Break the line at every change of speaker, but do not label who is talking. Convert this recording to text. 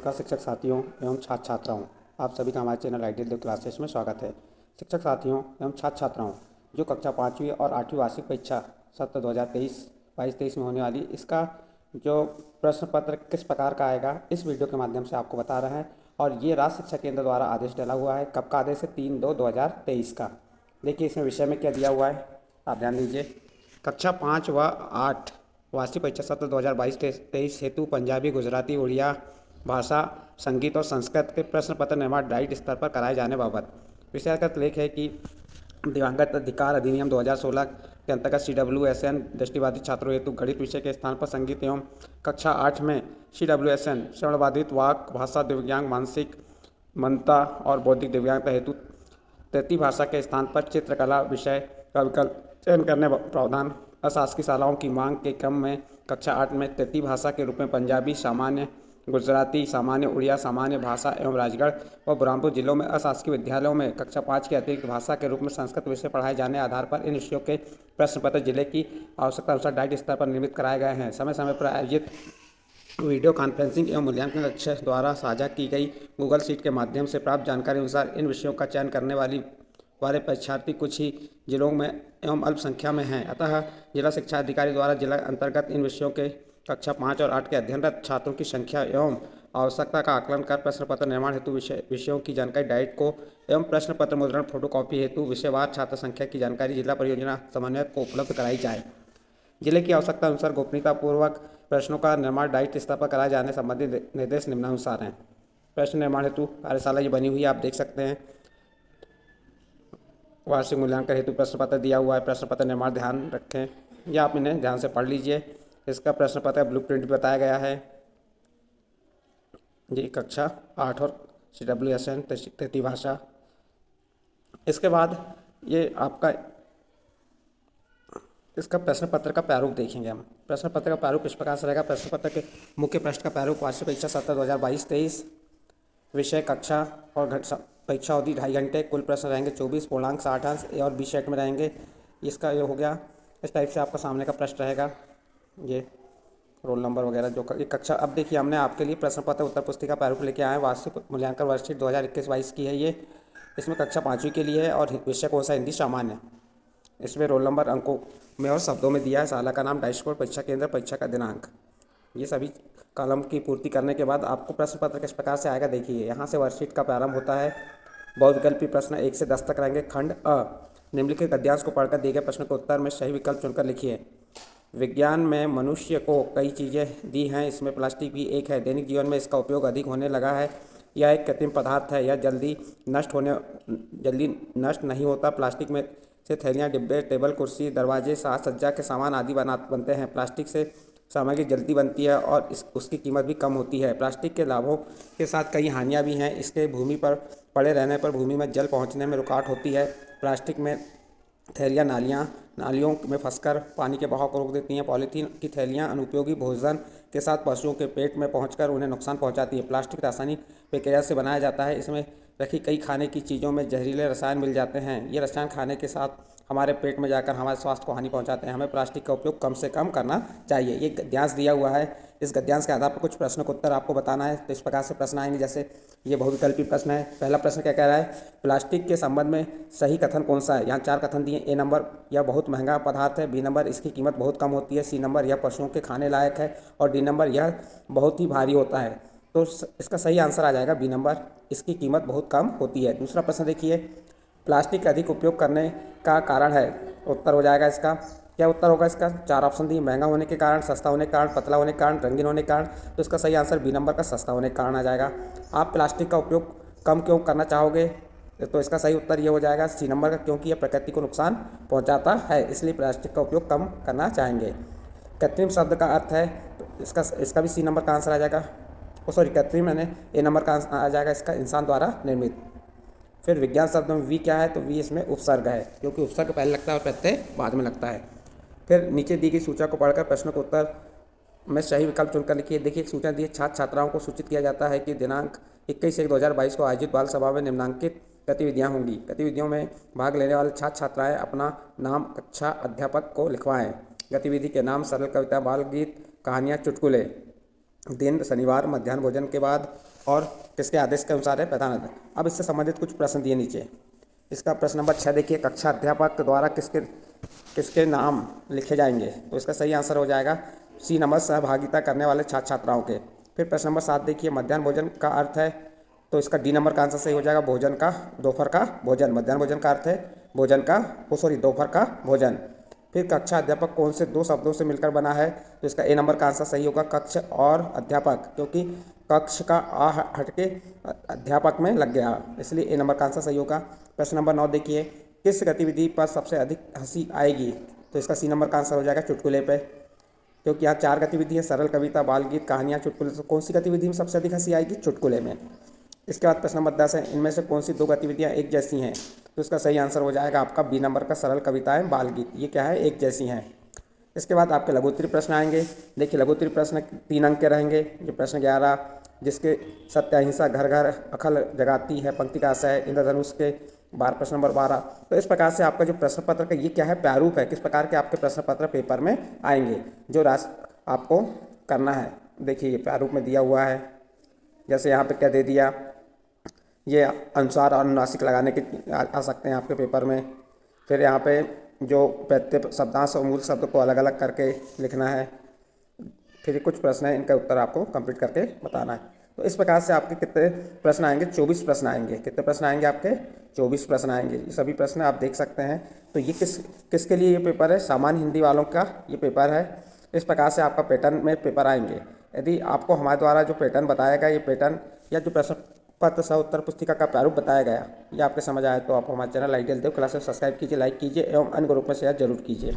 नमस्कार शिक्षक साथियों एवं छात्र छात्राओं, आप सभी का हमारे चैनल आइडियल क्लासेस में स्वागत है। शिक्षक साथियों एवं छात्र छात्राओं, जो कक्षा 5वीं और 8वीं वार्षिक परीक्षा सत्र 2023 में होने वाली, इसका जो प्रश्न पत्र किस प्रकार का आएगा इस वीडियो के माध्यम से आपको बता रहे हैं। और ये राज्य शिक्षा केंद्र द्वारा आदेश डाला हुआ है। कब का आदेश है? 3/2/2023 का। देखिए इसमें विषय में क्या दिया हुआ है, आप ध्यान दीजिए। कक्षा 5 व 8 वार्षिक परीक्षा सत्र 2022-23 हेतु पंजाबी, गुजराती, उड़िया भाषा, संगीत और संस्कृत के प्रश्न पत्र निर्माण डाइट स्तर पर कराए जाने बाबत विषयगत लेख है कि दिव्यांगत अधिकार अधिनियम 2016 के अंतर्गत CWSN दृष्टिबाधित छात्रों हेतु गणित विषय के स्थान पर संगीत एवं कक्षा 8 में CWSN श्रवणबाधित, वाक भाषा दिव्यांग, मानसिक मंदता और बौद्धिक दिव्यांगता हेतु तृतीय भाषा के स्थान पर चित्रकला विषय का विकल्प चयन करने प्रावधान। अशासकीय शालाओं की मांग के क्रम में कक्षा 8 में तृतीय भाषा के रूप में पंजाबी सामान्य, गुजराती सामान्य, उड़िया सामान्य भाषा एवं राजगढ़ व बुरहानपुर जिलों में अशासकीय विद्यालयों में कक्षा 5 के अतिरिक्त भाषा के रूप में संस्कृत विषय पढ़ाए जाने आधार पर इन विषयों के प्रश्न पत्र जिले की आवश्यकता अनुसार डाइट स्तर पर निर्मित कराए गए हैं। समय समय पर आयोजित वीडियो कॉन्फ्रेंसिंग एवं मूल्यांकन कक्ष द्वारा साझा की गई गूगल शीट के माध्यम से प्राप्त जानकारी अनुसार इन विषयों का चयन करने वाले परीक्षार्थी कुछ ही जिलों में एवं अल्पसंख्या में हैं। अतः जिला शिक्षा अधिकारी द्वारा जिला अंतर्गत इन विषयों के कक्षा 5 और 8 के अध्ययनरत छात्रों की संख्या एवं आवश्यकता का आकलन कर प्रश्न पत्र निर्माण हेतु विषयों की जानकारी डाइट को एवं प्रश्न पत्र मुद्रण फोटोकॉपी हेतु विषयवार छात्र संख्या की जानकारी जिला परियोजना समन्वयक को उपलब्ध कराई जाए। जिले की आवश्यकता अनुसार गोपनीयता पूर्वक प्रश्नों का निर्माण डाइट स्तर पर कराए जाने संबंधी निर्देश निम्नानुसार हैं। प्रश्न निर्माण हेतु कार्यशाला ये बनी हुई है, आप देख सकते हैं। वार्षिक मूल्यांकन हेतु प्रश्न पत्र दिया हुआ है। प्रश्न पत्र निर्माण ध्यान रखें, या आप इन्हें ध्यान से पढ़ लीजिए। इसका प्रश्न पत्र ब्लूप्रिंट बताया गया है। ये कक्षा 8 और CWSN तृतीय भाषा। इसके बाद ये आपका इसका प्रश्न पत्र का प्रारूप देखेंगे हम। प्रश्न पत्र का प्रारूप इस प्रकार से रहेगा। प्रश्न पत्र के मुख्य प्रश्न का प्रारूप वार्षिक परीक्षा सत्र 2022-23 विषय कक्षा और परीक्षा अवधि 2.5 घंटे। कुल प्रश्न रहेंगे 24, पूर्णांक 60 अंश ए और बी सेट में रहेंगे। इसका ये हो गया। इस टाइप से आपका सामने का प्रश्न रहेगा, ये रोल नंबर वगैरह जो ये कक्षा। अब देखिए हमने आपके लिए प्रश्न पत्र उत्तर पुस्तिका प्रारूप लेके आए हैं। वार्षिक मूल्यांकन वर्षशीट 2021-22 की है ये। इसमें कक्षा 5वीं के लिए है और विषय कौन सा? हिंदी सामान्य। इसमें रोल नंबर अंकों में और शब्दों में दिया है। शाला का नाम, डैशबोर्ड, परीक्षा केंद्र, परीक्षा का दिनांक। ये सभी कॉलम की पूर्ति करने के बाद आपको प्रश्न पत्र किस प्रकार से आएगा देखिए। यहाँ से वर्कशीट का प्रारंभ होता है। बहुविकल्पीय प्रश्न 1 से 10 तक रहेंगे। खंड अ, निम्नलिखित गद्यांश को पढ़कर दिए गए प्रश्न के उत्तर में सही विकल्प चुनकर लिखिए। विज्ञान में मनुष्य को कई चीज़ें दी हैं, इसमें प्लास्टिक भी एक है। दैनिक जीवन में इसका उपयोग अधिक होने लगा है। यह एक कृत्रिम पदार्थ है। यह जल्दी नष्ट नहीं होता। प्लास्टिक में से थैलियाँ, डिब्बे, टेबल, कुर्सी, दरवाजे, साज सज्जा के सामान आदि बनते हैं। प्लास्टिक से सामग्री जल्दी बनती है और उसकी कीमत भी कम होती है। प्लास्टिक के लाभों के साथ कई हानियाँ भी हैं। इसके भूमि पर पड़े रहने पर भूमि में जल पहुँचने में रुकावट होती है। प्लास्टिक में थैलियाँ नालियों में फंसकर पानी के बहाव को रोक देती हैं। पॉलीथीन की थैलियाँ अनुपयोगी भोजन के साथ पशुओं के पेट में पहुंचकर उन्हें नुकसान पहुंचाती है। प्लास्टिक रासायनिक प्रक्रिया से बनाया जाता है। इसमें रखी कई खाने की चीज़ों में जहरीले रसायन मिल जाते हैं। ये रसायन खाने के साथ हमारे पेट में जाकर हमारे स्वास्थ्य को हानि पहुंचाते हैं। हमें प्लास्टिक का उपयोग कम से कम करना चाहिए। ये गद्यांश दिया हुआ है। इस गद्यांश के आधार पर कुछ प्रश्नों का उत्तर आपको बताना है। तो इस प्रकार से प्रश्न आएंगे, जैसे ये बहुविकल्पीय प्रश्न है। पहला प्रश्न क्या कह रहा है? प्लास्टिक के संबंध में सही कथन कौन सा है? यहाँ 4 कथन दिए। ए नंबर, यह बहुत महंगा पदार्थ है। बी नंबर, इसकी कीमत बहुत कम होती है। सी नंबर, यह पशुओं के खाने लायक है। और डी नंबर, यह बहुत ही भारी होता है। तो इसका सही आंसर आ जाएगा बी नंबर, इसकी कीमत बहुत कम होती है। दूसरा प्रश्न देखिए, प्लास्टिक का अधिक उपयोग करने का कारण है। उत्तर हो जाएगा इसका, क्या उत्तर होगा इसका? 4 ऑप्शन दिए। महंगा होने के कारण, सस्ता होने के कारण, पतला होने के कारण, रंगीन होने के कारण। तो इसका सही आंसर बी नंबर का सस्ता होने के कारण आ जाएगा। आप प्लास्टिक का उपयोग कम क्यों करना चाहोगे? तो इसका सही उत्तर ये हो जाएगा सी नंबर का, क्योंकि यह प्रकृति को नुकसान पहुंचाता है, इसलिए प्लास्टिक का उपयोग कम करना चाहेंगे। कृत्रिम शब्द का अर्थ है, तो इसका भी सी नंबर का आंसर आ जाएगा। सॉरी, कृत्रिम मैंने ए नंबर का आ जाएगा इसका, इंसान द्वारा निर्मित। फिर विज्ञान शब्द में वी क्या है? तो वी इसमें उपसर्ग है, क्योंकि उपसर्ग पहले लगता है और प्रत्यय बाद में लगता है। फिर नीचे दी गई सूचना को पढ़कर प्रश्न को उत्तर में सही विकल्प चुनकर लिखिए। देखिए एक सूचना दी है, छात्र छात्राओं को सूचित किया जाता है कि दिनांक 21/1/2022 को आयोजित बाल सभा में निम्नांकित गतिविधियां होंगी। गतिविधियों में भाग लेने वाले छात्र छात्राएं अपना नाम कक्षा अध्यापक को लिखवाएं। गतिविधि के नाम सरल कविता, बाल गीत, कहानियाँ, चुटकुले। दिन शनिवार, मध्याह्न भोजन के बाद और किसके आदेश के अनुसार है? प्रधान। अब इससे संबंधित कुछ प्रश्न दिए नीचे। इसका प्रश्न नंबर 6 देखिए, कक्षा अध्यापक द्वारा किसके किसके नाम लिखे जाएंगे? तो इसका सही आंसर हो जाएगा सी नंबर, सहभागिता करने वाले छात्र छात्राओं के। फिर प्रश्न नंबर 7 देखिए, मध्याह्न भोजन का अर्थ है? तो इसका डी नंबर का आंसर सही हो जाएगा, भोजन का, दोपहर का भोजन। मध्याह्न भोजन का अर्थ है भोजन का, दोपहर का भोजन। फिर कक्षा अध्यापक कौन से दो शब्दों से मिलकर बना है? तो इसका ए नंबर का आंसर सही होगा, कक्ष और अध्यापक, क्योंकि कक्ष का आ हटके अध्यापक में लग गया, इसलिए ए नंबर का आंसर सही होगा। प्रश्न नंबर 9 देखिए, किस गतिविधि पर सबसे अधिक हंसी आएगी? तो इसका सी नंबर का आंसर हो जाएगा, चुटकुले पे, क्योंकि यहाँ 4 गतिविधि है, सरल कविता, बाल गीत, कहानियाँ, चुटकुले। तो कौन सी गतिविधि में सबसे अधिक हंसी आएगी? चुटकुले में। इसके बाद प्रश्न नंबर 10 है, इनमें से कौन सी दो गतिविधियाँ एक जैसी हैं? तो इसका सही आंसर हो जाएगा आपका बी नंबर का, सरल कविताएं, बाल गीत। ये क्या है? एक जैसी हैं। इसके बाद आपके लघुत्तरीय प्रश्न आएंगे। देखिए, लघुत्तरीय प्रश्न 3 अंक के रहेंगे। ये प्रश्न 11, जिसके सत्य अहिंसा घर घर अखल जगाती है, पंक्ति का आशय है, इंद्रधनुष के 12। प्रश्न नंबर 12। तो इस प्रकार से आपका जो प्रश्न पत्र का ये क्या है? प्रारूप है, किस प्रकार के आपके प्रश्न पत्र पेपर में आएंगे, जो आपको करना है। देखिए, ये प्रारूप में दिया हुआ है। जैसे यहाँ पे क्या दे दिया, ये अनुसार और अनुनासिक लगाने के आ सकते हैं आपके पेपर में। फिर यहाँ पे जो प्रत्यय शब्दांश और मूल शब्द को अलग अलग करके लिखना है। फिर कुछ प्रश्न है, इनका उत्तर आपको कंप्लीट करके बताना है। तो इस प्रकार से आपके कितने प्रश्न आएंगे? 24 प्रश्न आएंगे। कितने प्रश्न आएंगे आपके? 24 प्रश्न आएंगे। ये सभी प्रश्न आप देख सकते हैं। तो ये किसके लिए ये पेपर है? सामान्य हिंदी वालों का ये पेपर है। इस प्रकार से आपका पैटर्न में पेपर आएंगे। यदि आपको हमारे द्वारा जो पैटर्न बताया गया, ये पैटर्न या जो प्रश्न पत्र सह उत्तर पुस्तिका का प्रारूप बताया गया, ये आपके समझ आए तो आप हमारे चैनल आइडियल देव क्लासेस सब्सक्राइब कीजिए, लाइक कीजिए एवं अन्य ग्रुप में शेयर जरूर कीजिए।